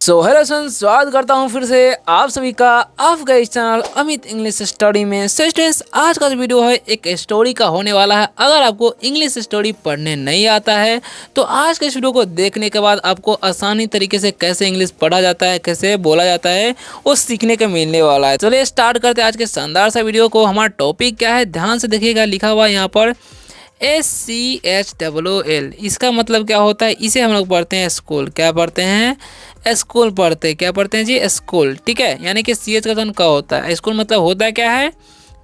Hello friends, स्वागत करता हूँ फिर से आप सभी का आपका इस चैनल अमित इंग्लिश स्टडी में। स्टूडेंट्स, आज का जो वीडियो है एक स्टोरी का होने वाला है। अगर आपको इंग्लिश स्टोरी पढ़ने नहीं आता है तो आज के इस वीडियो को देखने के बाद आपको आसानी तरीके से कैसे इंग्लिश पढ़ा जाता है, कैसे बोला जाता है, वो सीखने को मिलने वाला है। चलिए स्टार्ट करते हैं आज के शानदार सा वीडियो को। हमारा टॉपिक क्या है, ध्यान से देखिएगा। लिखा हुआ है यहाँ पर SCHOOL। इसका मतलब क्या होता है, इसे हम लोग पढ़ते हैं स्कूल। क्या पढ़ते हैं? स्कूल पढ़ते हैं। क्या पढ़ते हैं जी? स्कूल। ठीक है, यानी कि CH का टर्न का होता है। स्कूल मतलब होता है क्या है?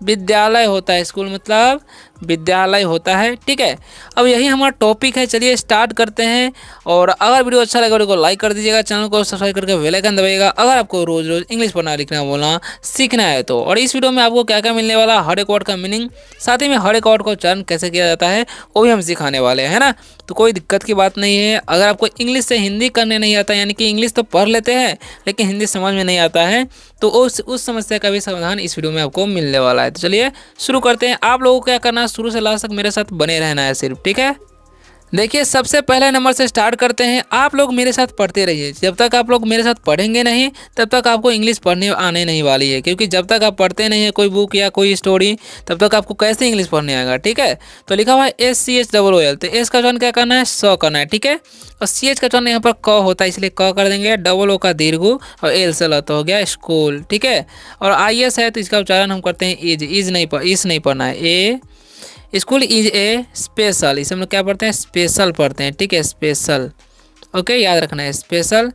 विद्यालय होता है। स्कूल मतलब विद्यालय होता है। ठीक है, अब यही हमारा टॉपिक है। चलिए स्टार्ट करते हैं। और अगर वीडियो अच्छा लगे वीडियो को लाइक कर दीजिएगा, चैनल को सब्सक्राइब करके बेल आइकन दबाइएगा अगर आपको रोज रोज इंग्लिश पढ़ना, लिखना, बोलना सीखना है तो। और इस वीडियो में आपको क्या क्या मिलने वाला, हर एक वर्ड का मीनिंग, साथ ही में हर एक वर्ड को उच्चारण कैसे किया जाता है वो भी हम सिखाने वाले हैं, है ना। तो कोई दिक्कत की बात नहीं है। अगर आपको इंग्लिश से हिंदी करने नहीं आता, यानी कि इंग्लिश तो पढ़ लेते हैं लेकिन हिंदी समझ में नहीं आता है, तो उस समस्या का भी समाधान इस वीडियो में आपको मिलने वाला है। तो चलिए शुरू करते हैं। आप लोगों को क्या करना है, शुरू से लास्ट तक मेरे साथ बने रहना है सिर्फ। ठीक है, देखिए सबसे पहले नंबर से स्टार्ट करते हैं। आप लोग मेरे साथ पढ़ते रहिए। जब तक आप लोग मेरे साथ पढ़ेंगे नहीं तब तक आपको इंग्लिश पढ़ने आने नहीं वाली है, क्योंकि जब तक आप पढ़ते नहीं है कोई बुक या कोई स्टोरी तब तक आपको कैसे इंग्लिश पढ़ने आएगा। ठीक है, तो लिखा हुआ है SCHOOL। तो एस का टर्न क्या करना है? स करना है। ठीक है, और CH का टर्न यहाँ पर क होता है, इसलिए क कर देंगे। डबल ओ का दीर्घ और एल से ल तो हो गया स्कूल। ठीक है, और IS है तो इसका उच्चारण हम करते हैं इज नहीं पढ़ना है। स्कूल इज ए स्पेशल, इसे हम लोग क्या पढ़ते हैं? स्पेशल पढ़ते हैं। ठीक है, स्पेशल। ओके, याद रखना है स्पेशल।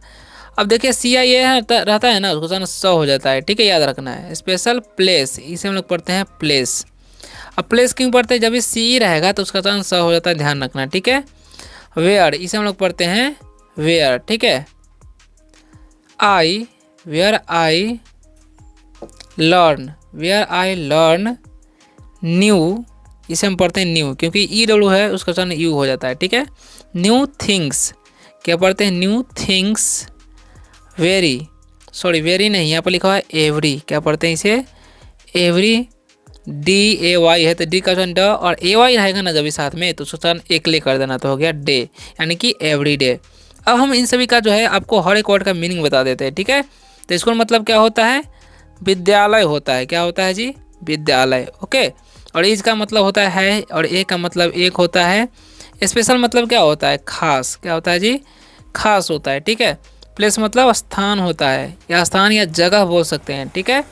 अब देखिए CIA रहता है ना, उसको सामने स हो जाता है। ठीक है, याद रखना है। स्पेशल प्लेस, इसे हम लोग पढ़ते हैं प्लेस। अब प्लेस क्यों पढ़ते हैं? जब भी सी रहेगा तो उसका सामने स हो जाता है, ध्यान रखना। ठीक है, वेयर, इसे हम लोग पढ़ते हैं वेयर। ठीक है, वेयर आई लर्न न्यू, इसे हम पढ़ते हैं न्यू, क्योंकि EW है उसका टर्न यू हो जाता है। ठीक है, न्यू थिंग्स, क्या पढ़ते हैं? New things. वेरी नहीं, यहाँ पर लिखा हुआ है एवरी, क्या पढ़ते हैं इसे? एवरी। DAY है तो डी का टर्न ड, और AY रहेगा ना जब भी साथ में तो उसका टर्न एक ले कर देना, तो हो गया डे, यानी कि एवरी डे। अब हम इन सभी का जो है आपको हर एक वर्ड का मीनिंग बता देते हैं। ठीक है, तो स्कूल मतलब क्या होता है? विद्यालय होता है। क्या होता है जी? विद्यालय। ओके, और इज का मतलब होता है, और ए का मतलब एक होता है। स्पेशल मतलब क्या होता है? खास। क्या होता है जी? खास होता है। ठीक है, प्लेस मतलब स्थान होता है, या स्थान या जगह बोल सकते हैं। ठीक है,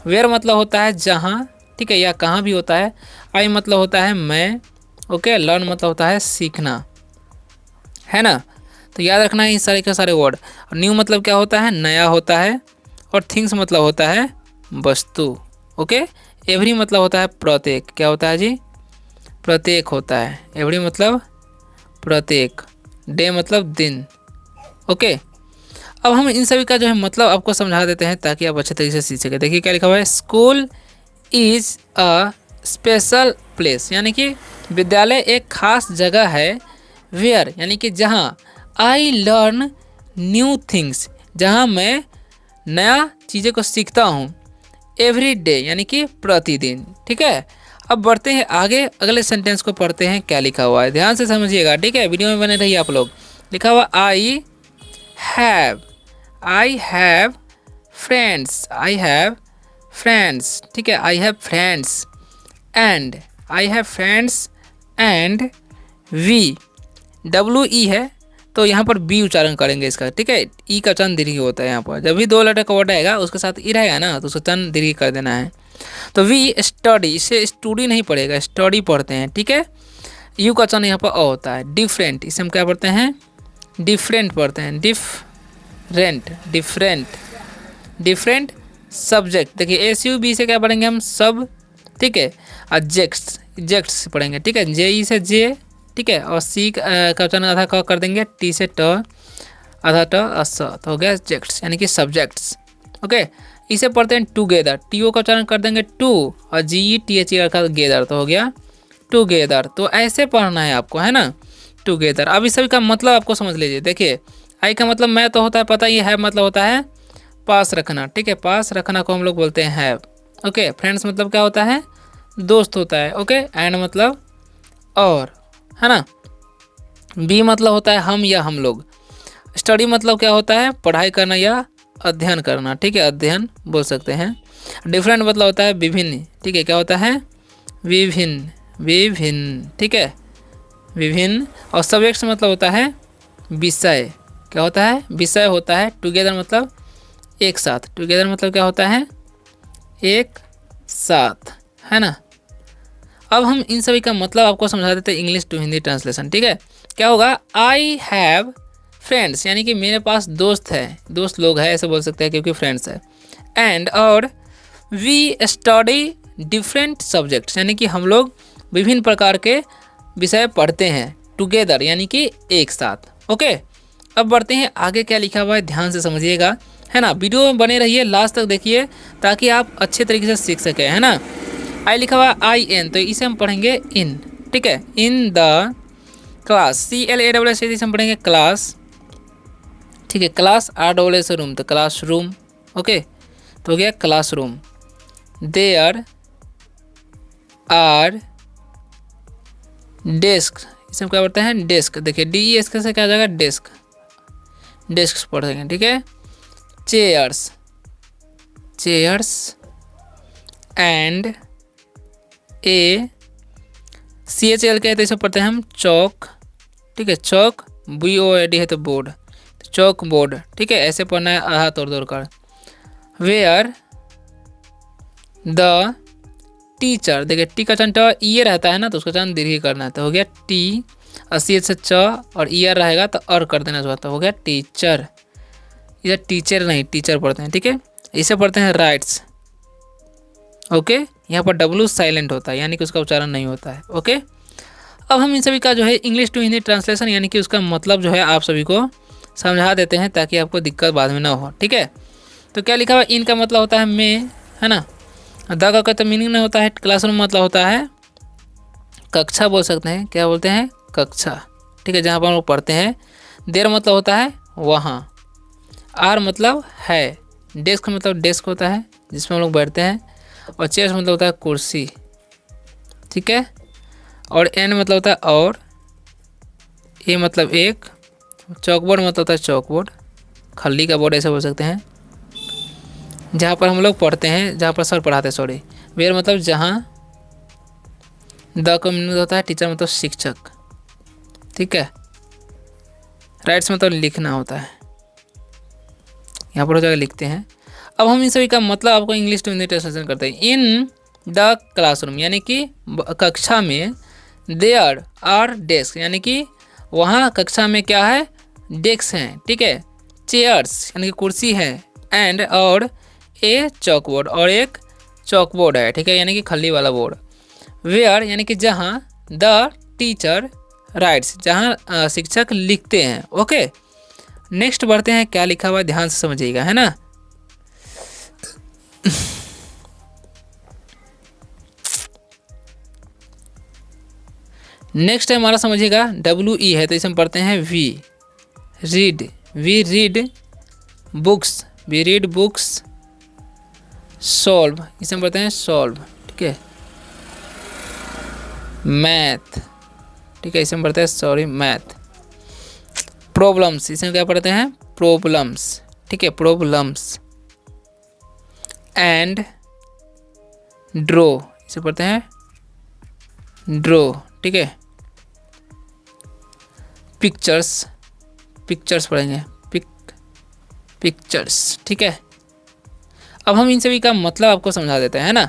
वेयर मतलब होता है जहाँ, ठीक है, या कहाँ भी होता है। आई मतलब होता है मैं। ओके, लर्न मतलब होता है सीखना, है ना। तो याद रखना है इन सारे के सारे वर्ड। और न्यू मतलब क्या होता है? नया होता है। और थिंग्स मतलब होता है वस्तु। ओके, एवरी मतलब होता है प्रत्येक। क्या होता है जी? प्रत्येक होता है। एवरी मतलब प्रत्येक। डे मतलब दिन। ओके, अब हम इन सभी का जो है मतलब आपको समझा देते हैं ताकि आप अच्छे तरीके से सीख सकें। देखिए क्या लिखा हुआ है, school is a special place, यानी कि विद्यालय एक खास जगह है। वेयर यानी कि जहाँ, आई लर्न न्यू थिंग्स, जहाँ मैं नया चीज़ें को सीखता हूँ। एवरी डे यानी कि प्रतिदिन। ठीक है, अब बढ़ते हैं आगे, अगले सेंटेंस को पढ़ते हैं क्या लिखा हुआ है, ध्यान से समझिएगा। ठीक है, वीडियो में बने रहिए आप लोग। लिखा हुआ आई हैव फ्रेंड्स। ठीक है, I have friends and we, WE है तो यहाँ पर बी उच्चारण करेंगे इसका। ठीक है, ई का चंद दीर्घ होता है। यहाँ पर जब भी दो लेटर का वर्ड आएगा उसके साथ ई रहेगा ना तो उसको चंद दीर्घ कर देना है। तो वी स्टडी, इसे स्टूडी नहीं पढ़ेगा, स्टडी पढ़ते हैं। ठीक है, यू का चंद यहाँ पर अ होता है। डिफरेंट, इसे हम क्या पढ़ते हैं? डिफरेंट पढ़ते हैं। Different subject. देखिए SUB से क्या पढ़ेंगे हम? सब। ठीक है, जेक्ट्स पढ़ेंगे। ठीक है, JE से जे। ठीक है, और सी का उच्चारण आधा क कर देंगे, टी से ट, आधा ट अस, तो हो गया जेक्ट्स यानी कि सब्जेक्ट्स। ओके, इसे पढ़ते हैं टुगेदर। TO का उच्चारण कर देंगे टू, और GETHER का गेदर, तो हो गया टुगेदर। तो ऐसे पढ़ना है आपको, है ना, टुगेदर। अब इस सभी का मतलब आपको समझ लीजिए। देखिए आई का मतलब मैं तो होता है पता ही है, मतलब होता है पास रखना। ठीक है, पास रखना को हम लोग बोलते हैं हैव। ओके, फ्रेंड्स मतलब क्या होता है? दोस्त होता है। ओके, एंड मतलब और, है ना। बी मतलब होता है हम या हम लोग। स्टडी मतलब क्या होता है, पढ़ाई करना या अध्ययन करना, ठीक है, अध्ययन बोल सकते हैं। डिफरेंट मतलब होता है विभिन्न, ठीक है, क्या होता है, विभिन्न, विभिन्न, ठीक है, विभिन्न। और सब्जेक्ट्स मतलब होता है विषय, क्या होता है, विषय होता है। टुगेदर मतलब एक साथ, टुगेदर मतलब क्या होता है, एक साथ, है ना। अब हम इन सभी का मतलब आपको समझा देते हैं इंग्लिश टू हिंदी ट्रांसलेशन, ठीक है। क्या होगा, आई हैव फ्रेंड्स, यानी कि मेरे पास दोस्त है, दोस्त लोग हैं ऐसे बोल सकते हैं क्योंकि फ्रेंड्स है। एंड और वी स्टडी डिफरेंट सब्जेक्ट्स, यानी कि हम लोग विभिन्न प्रकार के विषय पढ़ते हैं। टुगेदर यानी कि एक साथ। ओके, अब बढ़ते हैं आगे, क्या लिखा हुआ है ध्यान से समझिएगा, है ना। वीडियो में बने रहिए, लास्ट तक देखिए ताकि आप अच्छे तरीके से सीख सकें, है ना। आई लिखा हुआ आई एन, तो इसे हम पढ़ेंगे इन, ठीक है, इन द क्लास, CLASS, इसे हम पढ़ेंगे क्लास, ठीक है। क्लास RSS रूम, तो क्लास रूम, ओके, तो हो गया class room. There are desk, इसे हम क्या पढ़ते हैं, डेस्क, देखिए DESK से क्या आ जाएगा, डेस्क, डेस्क पढ़ेंगे, ठीक है। Chairs, chairs and A CHL के है तो इसे पढ़ते हैं हम चौक, ठीक है, चौक, BOARD है तो बोर्ड, तो चौक बोर्ड, ठीक है, ऐसे पढ़ना है हाथ और दौड़ कर। वेयर द टीचर, देखिए टी का चंट ये रहता है ना, तो उसका चंट दीर्घ करना है, तो हो गया टी, CH से च और ईयर रहेगा तो और कर देना चाहिए, तो हो गया टीचर। इधर टीचर नहीं, टीचर पढ़ते हैं, ठीक है। इसे पढ़ते हैं राइट्स, ओके, यहाँ पर W साइलेंट होता है, यानी कि उसका उच्चारण नहीं होता है, ओके। अब हम इन सभी का जो है इंग्लिश टू हिंदी ट्रांसलेशन, यानी कि उसका मतलब जो है आप सभी को समझा देते हैं ताकि आपको दिक्कत बाद में ना हो, ठीक है। तो क्या लिखा हुआ, इन का मतलब होता है में, है ना। द का तो मीनिंग नहीं होता है, क्लासरूम मतलब होता है कक्षा बोल सकते हैं, क्या बोलते हैं, कक्षा, ठीक है, जहाँ पर हम लोग पढ़ते हैं। देर मतलब होता है वहाँ, आर मतलब है, डेस्क मतलब डेस्क होता है जिसमें हम लोग बैठते हैं, और चेयर्स मतलब होता है कुर्सी, ठीक है। और एन मतलब होता है और, ए मतलब एक, चौकबोर्ड मतलब होता है चौकबोर्ड, खल्ली का बोर्ड ऐसे बोल सकते हैं, जहाँ पर हम लोग पढ़ते हैं, जहाँ पर सर पढ़ाते हैं, सॉरी। वेयर मतलब जहाँ, द का मीनिंग होता है टीचर मतलब शिक्षक, ठीक है। राइट्स मतलब लिखना होता है, यहाँ पर हो जाएगा लिखते हैं। अब हम इन सभी का मतलब आपको इंग्लिश टू हिंदी ट्रांसलेशन करते हैं। इन द क्लासरूम, यानी कि कक्षा में, देयर आर डेस्क, यानी कि वहाँ कक्षा में क्या है, डेस्क हैं, ठीक है। चेयर्स यानी कि कुर्सी है, एंड और ए चौकबोर्ड, और एक चौकबोर्ड है, ठीक है, यानी कि खल्ली वाला बोर्ड। वेयर यानी कि जहाँ, द टीचर राइट्स, जहाँ शिक्षक लिखते हैं, ओके। नेक्स्ट बढ़ते हैं, क्या लिखा हुआ है ध्यान से समझिएगा, है ना। नेक्स्ट है हमारा, समझिएगा WE है तो इसे हम पढ़ते हैं we, read, we read books, we read books. Solve, इसे हम पढ़ते हैं सॉल्व, ठीक है। मैथ, ठीक है, इसे हम पढ़ते हैं, सॉरी, मैथ। प्रॉब्लम्स, इसे हम क्या पढ़ते हैं, प्रॉब्लम्स, ठीक है, प्रॉब्लम्स। एंड ड्रॉ, इसे पढ़ते हैं ड्रॉ, ठीक है। पिक्चर्स, पिक्चर्स पढ़ेंगे, पिक्चर्स, ठीक है। अब हम इन सभी का मतलब आपको समझा देते हैं, है ना।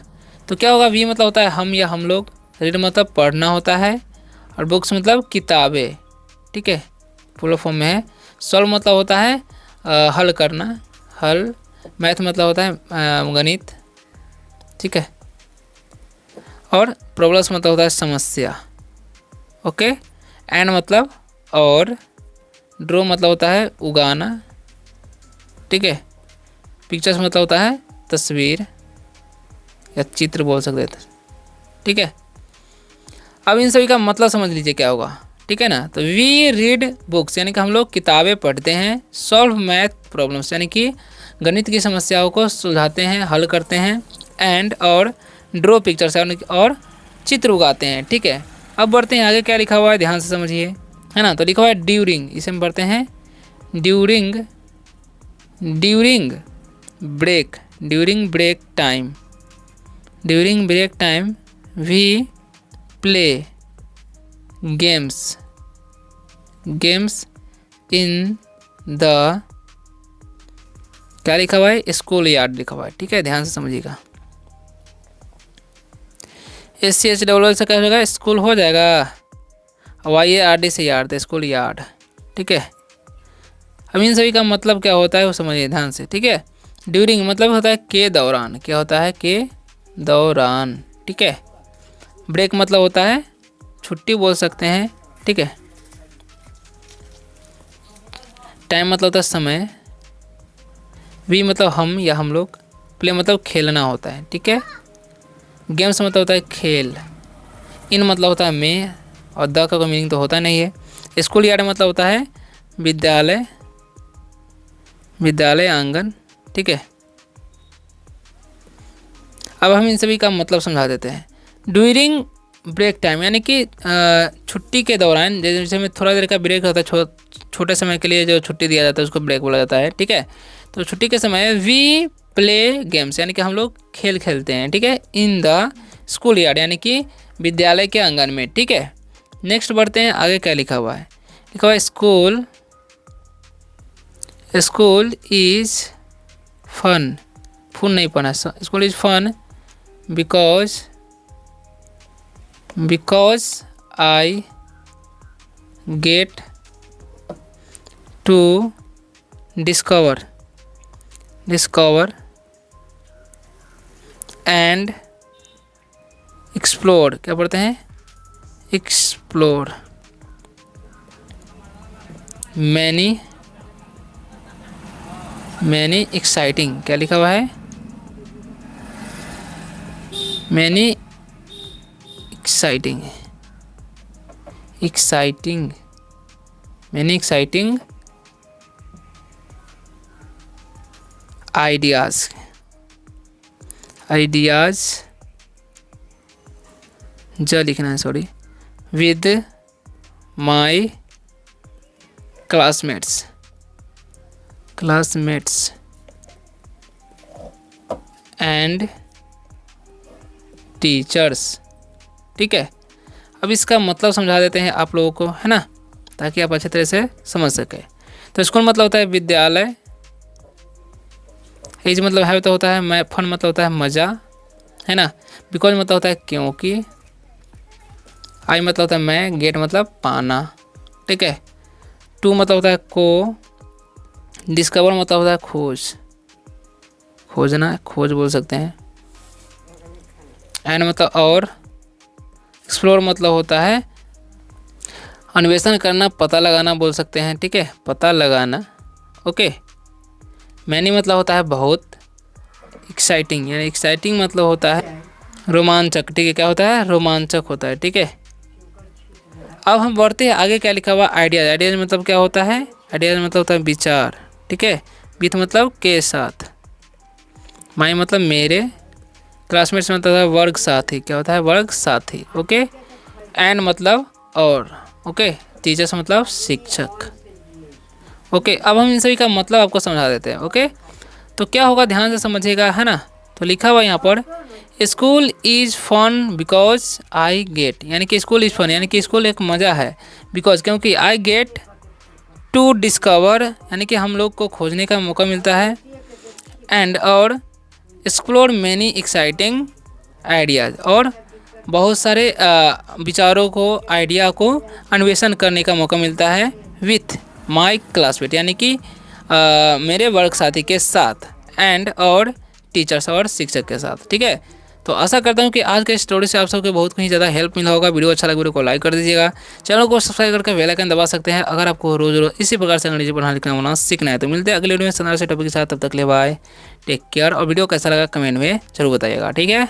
तो क्या होगा, वी मतलब होता है हम या हम लोग, रीड मतलब पढ़ना होता है, और बुक्स मतलब किताबें, ठीक है, फुल फॉर्म में है। सॉल्व मतलब होता है हल करना, हल। मैथ मतलब होता है गणित, ठीक है। और प्रॉब्लम्स मतलब होता है समस्या, ओके। एंड मतलब और, ड्रॉ मतलब होता है उगाना, ठीक है। पिक्चर्स मतलब होता है तस्वीर या चित्र बोल सकते थे, ठीक है। अब इन सभी का मतलब समझ लीजिए क्या होगा, ठीक है ना। तो वी रीड बुक्स यानी कि हम लोग किताबें पढ़ते हैं। सॉल्व मैथ प्रॉब्लम्स यानी कि गणित की समस्याओं को सुलझाते हैं, हल करते हैं। एंड और ड्रॉ पिक्चर्स और चित्र उगाते हैं, ठीक है। अब बढ़ते हैं आगे, क्या लिखा हुआ है ध्यान से समझिए, है ना। तो लिखा हुआ है ड्यूरिंग, इसे हम पढ़ते हैं during during break during break time we play games in the, क्या लिखा हुआ है, स्कूल यार्ड लिखा हुआ है। ठीक है, ध्यान से समझिएगा। SCH से क्या हो जाएगा, स्कूल हो जाएगा। YARD से यार्ड, स्कूल यार्ड। ठीक है, अब इन सभी का मतलब क्या होता है वो समझिए ध्यान से। ठीक है, ड्यूरिंग मतलब होता है के दौरान, क्या होता है, के दौरान। ठीक है, ब्रेक मतलब होता है छुट्टी बोल सकते हैं। ठीक है, टाइम मतलब होता है समय, वी मतलब हम या हम लोग, प्ले मतलब खेलना होता है। ठीक है, गेम्स मतलब होता है खेल, इन मतलब होता है मैं, और द का कोई मीनिंग तो होता नहीं है। स्कूल यार्ड मतलब होता है विद्यालय आंगन। ठीक है, अब हम इन सभी का मतलब समझा देते हैं। ड्यूरिंग ब्रेक टाइम यानी कि छुट्टी के दौरान, जैसे में थोड़ा देर का ब्रेक होता है, छोटे समय के लिए जो छुट्टी दिया जाता है उसको ब्रेक बोला जाता है। ठीक है, तो छुट्टी के समय वी प्ले गेम्स यानी कि हम लोग खेल खेलते हैं। ठीक है, इन द स्कूल यार्ड यानी कि विद्यालय के आंगन में। ठीक है, नेक्स्ट बढ़ते हैं, आगे क्या लिखा हुआ है, लिखा हुआ है स्कूल इज फन, फन नहीं पढ़ा, school is fun because I get to discover and explore, क्या पढ़ते हैं, explore many exciting, क्या लिखा हुआ है, many exciting ideas ज लिखना है, sorry, with my classmates and teachers। ठीक है, अब इसका मतलब समझा देते हैं आप लोगों को, है ना, ताकि आप अच्छे तरह से समझ सके। तो स्कूल मतलब होता है विद्यालय, एज मतलब है तो होता है मैं, फन मतलब होता है मज़ा, है ना, बिकॉज मतलब होता है क्योंकि, आई मतलब होता है मैं, गेट मतलब पाना। ठीक है, टू मतलब होता है को, डिस्कवर मतलब होता है खोजना, खोज बोल सकते हैं, एंड मतलब और, एक्सप्लोर मतलब होता है अन्वेषण करना, पता लगाना बोल सकते हैं। ठीक है, पता लगाना। ओके, मैनी मतलब होता है बहुत, एक्साइटिंग यानी एक्साइटिंग मतलब होता है रोमांचक। ठीक है, क्या होता है, रोमांचक होता है। ठीक है, अब हम बढ़ते हैं आगे, क्या लिखा हुआ, आइडियाज मतलब क्या होता है, आइडियाज मतलब होता है विचार। ठीक है, विथ मतलब के साथ, माई मतलब मेरे, क्लासमेट्स मतलब है वर्ग साथी, क्या होता है, वर्ग साथी। ओके, एंड मतलब और, ओके, टीचर्स मतलब शिक्षक। ओके, अब हम इन सभी का मतलब आपको समझा देते हैं। ओके, तो क्या होगा ध्यान से समझिएगा, है ना। तो लिखा हुआ यहाँ पर school is fun because I get, यानी कि स्कूल इज़ फन यानी कि स्कूल एक मज़ा है, बिकॉज क्योंकि आई गेट टू डिस्कवर यानी कि हम लोग को खोजने का मौका मिलता है, एंड और एक्सप्लोर मैनी एक्साइटिंग आइडियाज़ और बहुत सारे विचारों को, आइडिया को अन्वेषण करने का मौका मिलता है, विथ माई क्लासमेट यानी कि मेरे वर्ग साथी के साथ, एंड और टीचर्स और शिक्षक के साथ। ठीक है, तो आशा करता हूँ कि आज के स्टोरी से आप सबको बहुत कहीं ज़्यादा हेल्प मिला होगा। वीडियो अच्छा लगा वीडियो को लाइक कर दीजिएगा, चैनल को सब्सक्राइब करके बेल आइकन दबा सकते हैं अगर आपको रोज इसी प्रकार से अंग्रेजी पढ़ना लिखना होना सीखना है। तो मिलते हैं अगले वीडियो में शानदार से टॉपिक के साथ, तब तक ले बाय, टेक केयर। और वीडियो कैसा लगा कमेंट में जरूर बताइएगा। ठीक है।